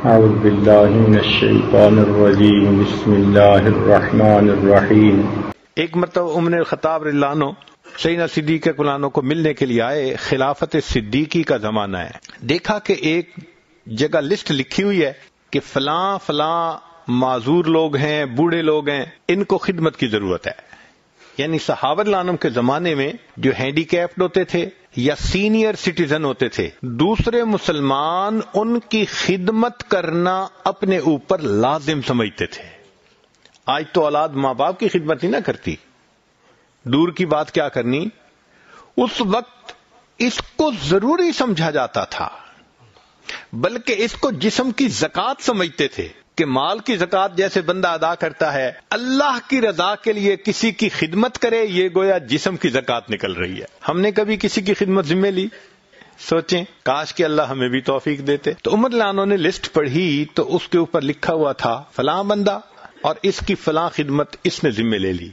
اعوذ باللہ من الشیطان الرجیم بسم اللہ الرحمن الرحیم۔ ایک مرتبہ عمر الخطاب رضی اللہ عنہ سیدنا صدیق اکبر کو ملنے کے لیے آئے۔ خلافت صدیقی کا زمانہ ہے۔ دیکھا کہ ایک جگہ لسٹ لکھی ہوئی ہے کہ فلاں فلاں معذور لوگ ہیں، بوڑھے لوگ ہیں، ان کو خدمت کی ضرورت ہے۔ یعنی صحابہ رضی اللہ عنہم کے زمانے میں جو ہینڈی کیپڈ ہوتے تھے یا سینئر سٹیزن ہوتے تھے، دوسرے مسلمان ان کی خدمت کرنا اپنے اوپر لازم سمجھتے تھے۔ آج تو اولاد ماں باپ کی خدمت ہی نہ کرتی، دور کی بات کیا کرنی۔ اس وقت اس کو ضروری سمجھا جاتا تھا، بلکہ اس کو جسم کی زکوٰۃ سمجھتے تھے کہ مال کی زکوٰۃ جیسے بندہ ادا کرتا ہے، اللہ کی رضا کے لیے کسی کی خدمت کرے، یہ گویا جسم کی زکوٰۃ نکل رہی ہے۔ ہم نے کبھی کسی کی خدمت ذمہ لی؟ سوچیں، کاش کہ اللہ ہمیں بھی توفیق دیتے۔ تو عمر رضی اللہ عنہ نے لسٹ پڑھی تو اس کے اوپر لکھا ہوا تھا فلاں بندہ اور اس کی فلاں خدمت اس نے ذمہ لے لی۔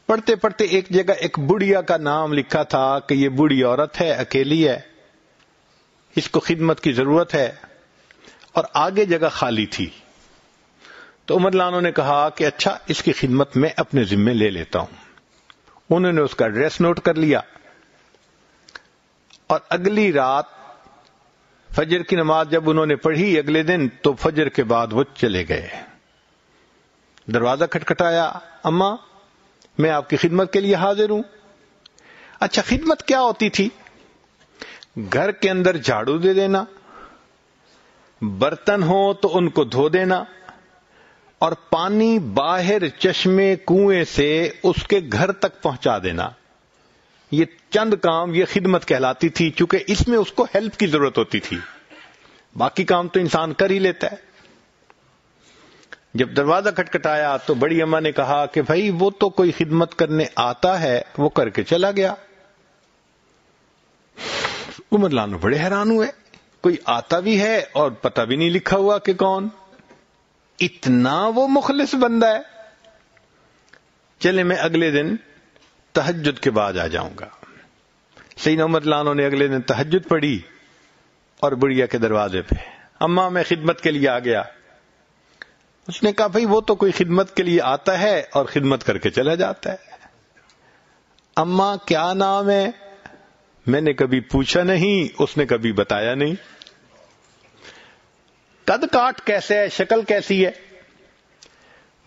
پڑھتے پڑھتے ایک جگہ ایک بڑھیا کا نام لکھا تھا کہ یہ بوڑھی عورت ہے، اکیلی ہے، اس کو خدمت کی ضرورت ہے، اور آگے جگہ خالی تھی۔ تو عمر رضی اللہ عنہ نے کہا کہ اچھا، اس کی خدمت میں اپنے ذمہ لے لیتا ہوں۔ انہوں نے اس کا ایڈریس نوٹ کر لیا اور اگلی رات فجر کی نماز جب انہوں نے پڑھی اگلے دن، تو فجر کے بعد وہ چلے گئے۔ دروازہ کھٹکھٹایا، اماں میں آپ کی خدمت کے لیے حاضر ہوں۔ اچھا، خدمت کیا ہوتی تھی؟ گھر کے اندر جھاڑو دے دینا، برتن ہو تو ان کو دھو دینا، اور پانی باہر چشمے کنویں سے اس کے گھر تک پہنچا دینا۔ یہ چند کام، یہ خدمت کہلاتی تھی، چونکہ اس میں اس کو ہیلپ کی ضرورت ہوتی تھی، باقی کام تو انسان کر ہی لیتا ہے۔ جب دروازہ کھٹکھٹایا تو بڑی اماں نے کہا کہ بھائی وہ تو کوئی خدمت کرنے آتا ہے، وہ کر کے چلا گیا۔ عمر رضی اللہ عنہ بڑے حیران ہوئے، کوئی آتا بھی ہے اور پتہ بھی نہیں لکھا ہوا کہ کون، اتنا وہ مخلص بندہ ہے۔ چلے میں اگلے دن تہجد کے بعد آ جاؤں گا۔ سیدنا عمر رضی اللہ عنہ نے اگلے دن تہجد پڑھی اور بڑھیا کے دروازے پہ، اماں میں خدمت کے لیے آ گیا۔ اس نے کہا بھائی وہ تو کوئی خدمت کے لیے آتا ہے اور خدمت کر کے چلا جاتا ہے۔ اماں کیا نام ہے؟ میں نے کبھی پوچھا نہیں، اس نے کبھی بتایا نہیں۔ قد کاٹ کیسے ہے، شکل کیسی ہے؟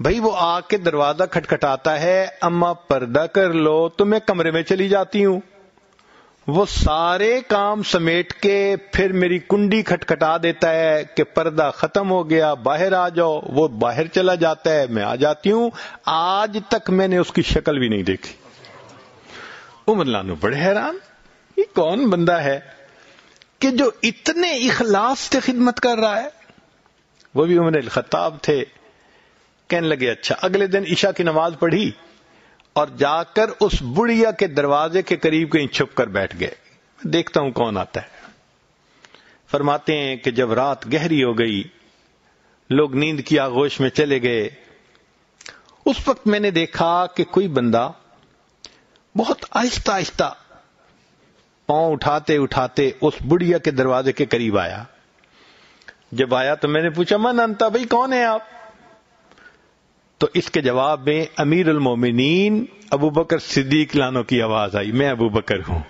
بھائی وہ آ کے دروازہ کھٹکھٹاتا ہے، اماں پردہ کر لو، تو میں کمرے میں چلی جاتی ہوں۔ وہ سارے کام سمیٹ کے پھر میری کنڈی کھٹکھٹا دیتا ہے کہ پردہ ختم ہو گیا، باہر آ جاؤ۔ وہ باہر چلا جاتا ہے، میں آ جاتی ہوں۔ آج تک میں نے اس کی شکل بھی نہیں دیکھی۔ عمر رضی اللہ عنہ بڑے حیران، یہ کون بندہ ہے کہ جو اتنے اخلاص سے خدمت کر رہا ہے؟ وہ بھی عمر الخطاب تھے۔ کہنے لگے اچھا، اگلے دن عشاء کی نماز پڑھی اور جا کر اس بڑھیا کے دروازے کے قریب کہیں چھپ کر بیٹھ گئے، دیکھتا ہوں کون آتا ہے۔ فرماتے ہیں کہ جب رات گہری ہو گئی، لوگ نیند کی آغوش میں چلے گئے، اس وقت میں نے دیکھا کہ کوئی بندہ بہت آہستہ آہستہ پاؤں اٹھاتے اٹھاتے اس بڑھیا کے دروازے کے قریب آیا۔ جب آیا تو میں نے پوچھا من انتا، بھائی کون ہے آپ؟ تو اس کے جواب میں امیر المومنین ابو بکر صدیق لانو کی آواز آئی، میں ابو بکر ہوں۔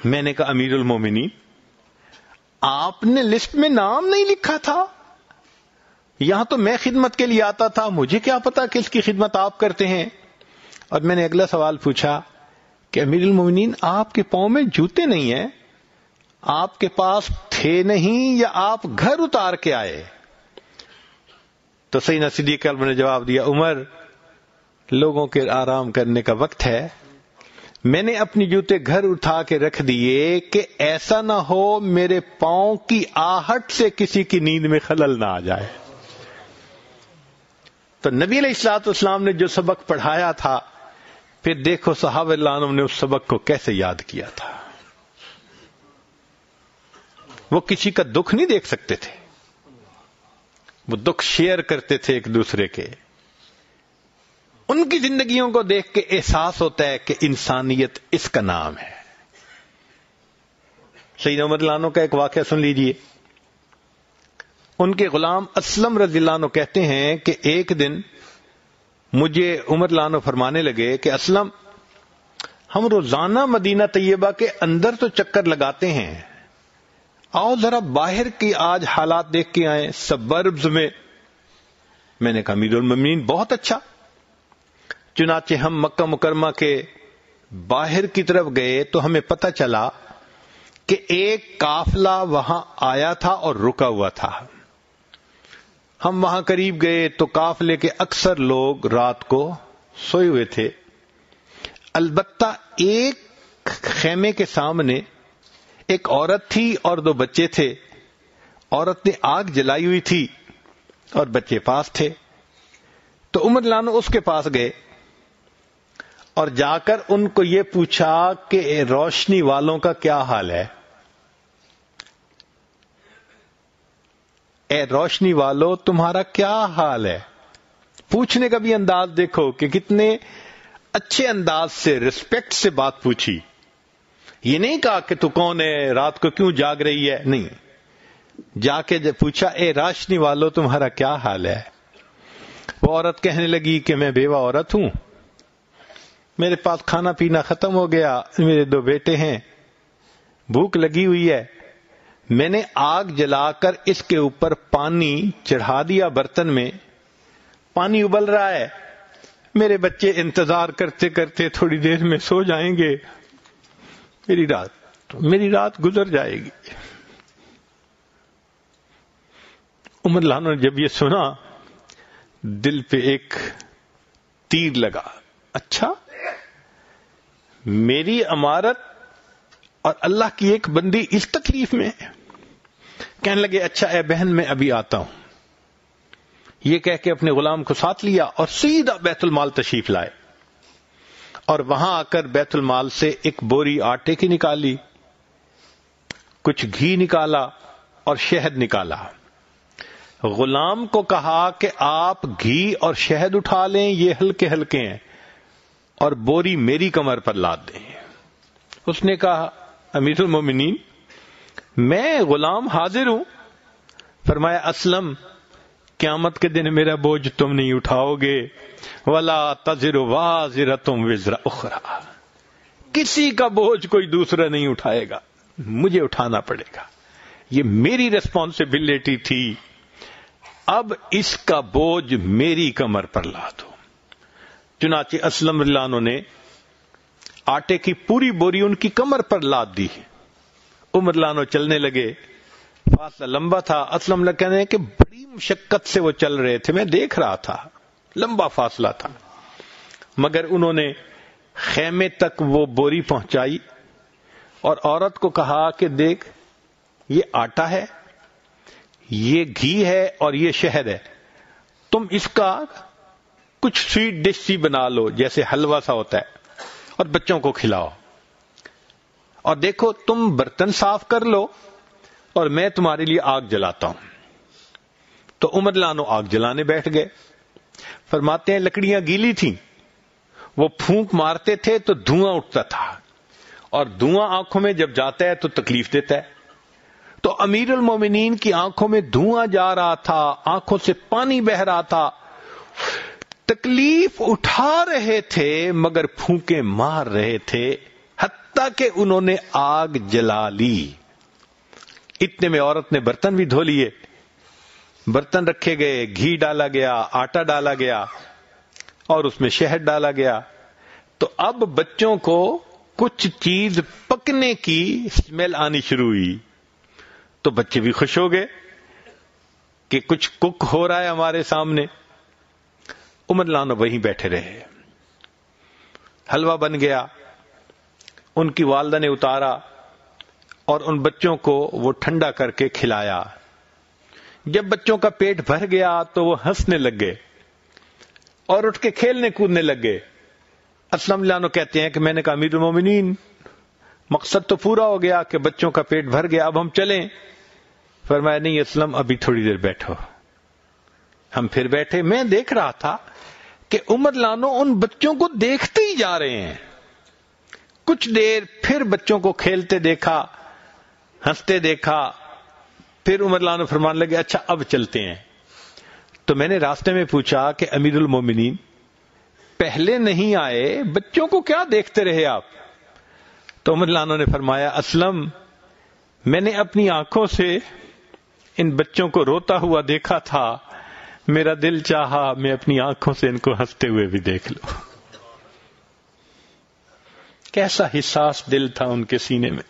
میں نے کہا امیر المومنین، آپ نے لسٹ میں نام نہیں لکھا تھا؟ یہاں تو میں خدمت کے لیے آتا تھا، مجھے کیا پتا کہ اس کی خدمت آپ کرتے ہیں۔ اور میں نے اگلا سوال پوچھا کہ امیر المومنین، آپ کے پاؤں میں جوتے نہیں ہیں، آپ کے پاس تھے نہیں یا آپ گھر اتار کے آئے؟ تو سیدنا صدیق اکبر نے جواب دیا، عمر، لوگوں کے آرام کرنے کا وقت ہے، میں نے اپنی جوتے گھر اٹھا کے رکھ دیے کہ ایسا نہ ہو میرے پاؤں کی آہٹ سے کسی کی نیند میں خلل نہ آ جائے۔ تو نبی علیہ الصلوۃ والسلام نے جو سبق پڑھایا تھا، پھر دیکھو صحابہ اللہ عنہ نے اس سبق کو کیسے یاد کیا تھا۔ وہ کسی کا دکھ نہیں دیکھ سکتے تھے، وہ دکھ شیئر کرتے تھے ایک دوسرے کے۔ ان کی زندگیوں کو دیکھ کے احساس ہوتا ہے کہ انسانیت اس کا نام ہے۔ سیدنا عمر رضی اللہ عنہ کا ایک واقعہ سن لیجئے۔ ان کے غلام اسلم رضی اللہ عنہ کہتے ہیں کہ ایک دن مجھے عمر رضی اللہ عنہ فرمانے لگے کہ اسلم، ہم روزانہ مدینہ طیبہ کے اندر تو چکر لگاتے ہیں، آؤ ذرا باہر کی آج حالات دیکھ کے آئیں سبربز میں۔ میں نے کہا امیر المومنین بہت اچھا۔ چنانچہ ہم مکہ مکرمہ کے باہر کی طرف گئے تو ہمیں پتہ چلا کہ ایک قافلہ وہاں آیا تھا اور رکا ہوا تھا۔ ہم وہاں قریب گئے تو قافلے کے اکثر لوگ رات کو سوئے ہوئے تھے، البتہ ایک خیمے کے سامنے ایک عورت تھی اور 2 بچے تھے۔ عورت نے آگ جلائی ہوئی تھی اور بچے پاس تھے، تو عمر رضی اللہ عنہ اس کے پاس گئے اور جا کر ان کو یہ پوچھا کہ روشنی والوں کا کیا حال ہے؟ اے روشنی والو تمہارا کیا حال ہے؟ پوچھنے کا بھی انداز دیکھو کہ کتنے اچھے انداز سے، رسپیکٹ سے بات پوچھی۔ یہ نہیں کہا کہ تو کون ہے، رات کو کیوں جاگ رہی ہے، نہیں، جا کے پوچھا اے روشنی والو تمہارا کیا حال ہے؟ وہ عورت کہنے لگی کہ میں بیوہ عورت ہوں، میرے پاس کھانا پینا ختم ہو گیا، میرے 2 بیٹے ہیں، بھوک لگی ہوئی ہے، میں نے آگ جلا کر اس کے اوپر پانی چڑھا دیا، برتن میں پانی ابل رہا ہے، میرے بچے انتظار کرتے کرتے تھوڑی دیر میں سو جائیں گے، میری رات گزر جائے گی۔ عمر رضی اللہ عنہ نے جب یہ سنا دل پہ ایک تیر لگا، اچھا میری عمارت اور اللہ کی ایک بندی اس تکلیف میں ہے۔ کہنے لگے اچھا اے بہن میں ابھی آتا ہوں، یہ کہہ کے اپنے غلام کو ساتھ لیا اور سیدھا بیت المال تشریف لائے، اور وہاں آ کر بیت المال سے ایک بوری آٹے کی نکالی، کچھ گھی نکالا اور شہد نکالا۔ غلام کو کہا کہ آپ گھی اور شہد اٹھا لیں، یہ ہلکے ہلکے ہیں، اور بوری میری کمر پر لاد دیں۔ اس نے کہا امیر المومنین میں غلام حاضر ہوں۔ فرمایا اسلم، قیامت کے دن میرا بوجھ تم نہیں اٹھاؤ گے، ولا تزر وازرۃ وزر اخرى، کسی کا بوجھ کوئی دوسرا نہیں اٹھائے گا، مجھے اٹھانا پڑے گا، یہ میری ریسپانسبلٹی تھی، اب اس کا بوجھ میری کمر پر لا دو۔ چنانچہ اسلم رضی اللہ عنہ نے آٹے کی پوری بوری ان کی کمر پر لاد دی۔ عمر رضی اللہ عنہ چلنے لگے، فاصلہ لمبا تھا، اسلم کہتے ہیں کہ بڑی مشقت سے وہ چل رہے تھے، میں دیکھ رہا تھا، لمبا فاصلہ تھا، مگر انہوں نے خیمے تک وہ بوری پہنچائی اور عورت کو کہا کہ دیکھ یہ آٹا ہے، یہ گھی ہے اور یہ شہد ہے، تم اس کا کچھ سویٹ ڈش سی بنا لو جیسے حلوہ سا ہوتا ہے اور بچوں کو کھلاؤ، اور دیکھو تم برتن صاف کر لو اور میں تمہارے لیے آگ جلاتا ہوں۔ تو عمر رضی اللہ عنہ آگ جلانے بیٹھ گئے۔ فرماتے ہیں لکڑیاں گیلی تھیں، وہ پھونک مارتے تھے تو دھواں اٹھتا تھا، اور دھواں آنکھوں میں جب جاتا ہے تو تکلیف دیتا ہے، تو امیر المومنین کی آنکھوں میں دھواں جا رہا تھا، آنکھوں سے پانی بہ رہا تھا، تکلیف اٹھا رہے تھے مگر پھونکے مار رہے تھے، حتیٰ کہ انہوں نے آگ جلا لی۔ اتنے میں عورت نے برتن بھی دھو لیے، برتن رکھے گئے، گھی ڈالا گیا، آٹا ڈالا گیا اور اس میں شہد ڈالا گیا، تو اب بچوں کو کچھ چیز پکنے کی اسمیل آنی شروع ہوئی، تو بچے بھی خوش ہو گئے کہ کچھ کک ہو رہا ہے ہمارے سامنے۔ عمر رضی اللہ عنہ وہیں بیٹھے رہے، حلوہ بن گیا، ان کی والدہ نے اتارا اور ان بچوں کو وہ ٹھنڈا کر کے کھلایا۔ جب بچوں کا پیٹ بھر گیا تو وہ ہنسنے لگ گئے اور اٹھ کے کھیلنے کودنے لگ گئے۔ اسلم رضی اللہ عنہ کہتے ہیں کہ میں نے کہا امیر المومنین مقصد تو پورا ہو گیا کہ بچوں کا پیٹ بھر گیا، اب ہم چلیں؟ فرمایا نہیں اسلم، ابھی تھوڑی دیر بیٹھو۔ ہم پھر بیٹھے، میں دیکھ رہا تھا کہ عمر رضی اللہ عنہ ان بچوں کو دیکھتے ہی جا رہے ہیں۔ کچھ دیر پھر بچوں کو کھیلتے دیکھا، ہنستے دیکھا، پھر عمر رضی اللہ عنہ فرمانے لگے اچھا اب چلتے ہیں. تو میں نے راستے میں پوچھا کہ امیر المومنین پہلے نہیں آئے، بچوں کو کیا دیکھتے رہے آپ؟ تو عمر رضی اللہ عنہ نے فرمایا اسلم، میں نے اپنی آنکھوں سے ان بچوں کو روتا ہوا دیکھا تھا، میرا دل چاہا میں اپنی آنکھوں سے ان کو ہنستے ہوئے بھی دیکھ لوں. کیسا حساس دل تھا ان کے سینے میں.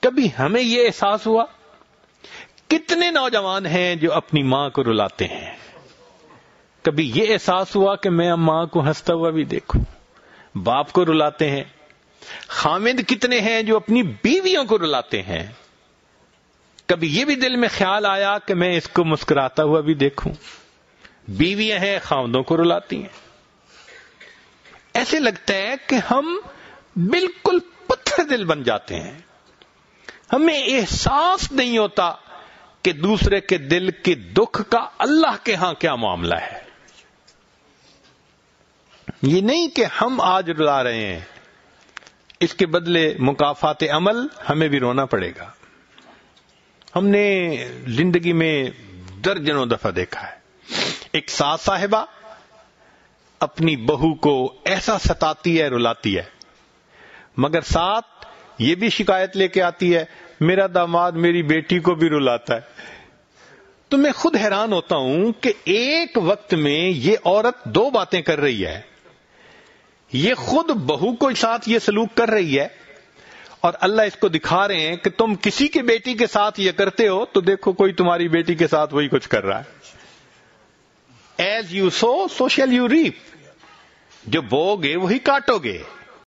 کبھی ہمیں یہ احساس ہوا؟ کتنے نوجوان ہیں جو اپنی ماں کو رلاتے ہیں؟ کبھی یہ احساس ہوا کہ میں ماں کو ہنستا ہوا بھی دیکھوں؟ باپ کو رلاتے ہیں. خامد کتنے ہیں جو اپنی بیویوں کو رلاتے ہیں؟ کبھی یہ بھی دل میں خیال آیا کہ میں اس کو مسکراتا ہوا بھی دیکھوں؟ بیویاں ہیں خاوندوں کو رلاتی ہیں. ایسے لگتا ہے کہ ہم بالکل پتھر دل بن جاتے ہیں. ہمیں احساس نہیں ہوتا کہ دوسرے کے دل کے دکھ کا اللہ کے ہاں کیا معاملہ ہے. یہ نہیں کہ ہم آج رلا رہے ہیں، اس کے بدلے مکافات عمل ہمیں بھی رونا پڑے گا. ہم نے زندگی میں درجنوں دفعہ دیکھا ہے، ایک ساس صاحبہ اپنی بہو کو ایسا ستاتی ہے، رلاتی ہے، مگر ساتھ یہ بھی شکایت لے کے آتی ہے میرا داماد میری بیٹی کو بھی رلاتا ہے. تو میں خود حیران ہوتا ہوں کہ ایک وقت میں یہ عورت دو باتیں کر رہی ہے. یہ خود بہو کو ساتھ یہ سلوک کر رہی ہے، اور اللہ اس کو دکھا رہے ہیں کہ تم کسی کے بیٹی کے ساتھ یہ کرتے ہو تو دیکھو کوئی تمہاری بیٹی کے ساتھ وہی کچھ کر رہا ہے. As you sow so shall you reap. جو بو گے وہی کاٹو گے.